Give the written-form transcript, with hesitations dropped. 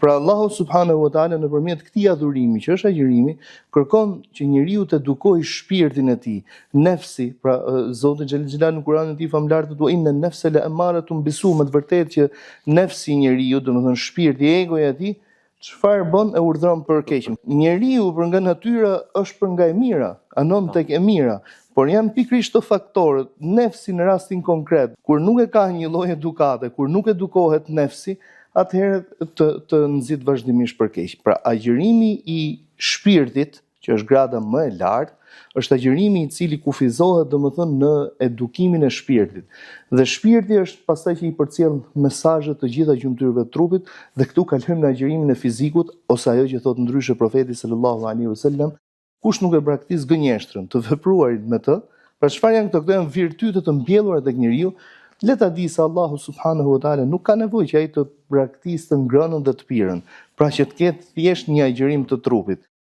Pra Allahu subhanahu wa taala nëpërmjet këtij adhurimi, që është agjërimi, kërkon që njeriu të edukojë shpirtin e tij, nefsi, pra Zoti xhelal në Kur'anin e tij famlar të thuaj inna nafsa la amaratun bisu, më të vërtetë që nefsi i njeriu, domethënë shpirti, egoja e tij, çfarë bën e urdhëron për keqen. Njeriu për nga natyra është për nga e mira, anon tek e mira. Por janë pikërisht të faktorët, nefsi në rastin konkret, kur nuk e ka një lloj edukate, kur nuk edukohet nefsi, atëherë të nxit vazhdimisht për keq. Pra agjërimi i shpirtit, që është grada më e lartë, është agjërimi i cili kufizohet domethënë në edukimin e shpirtit. Dhe shpirti është pastaj që i përcjell mesazhet të gjitha gjymtyrëve të trupit, dhe këtu kalojmë në agjërimin e fizikut, ose ajo që thot ndryshe profeti sallallahu alaihi wasallam, kush nuk e praktikon gënjeshtrën, të vepruarit me të, pra çfarë janë këto? Këto janë virtyte të mbjellura tek njeriu. Le ta di se Allahu subhanahu wa taala nuk ka nevojë që ai të praktikojë të ngrënën dhe të pirën, pra që të ketë thjesht një agjërim të trupit.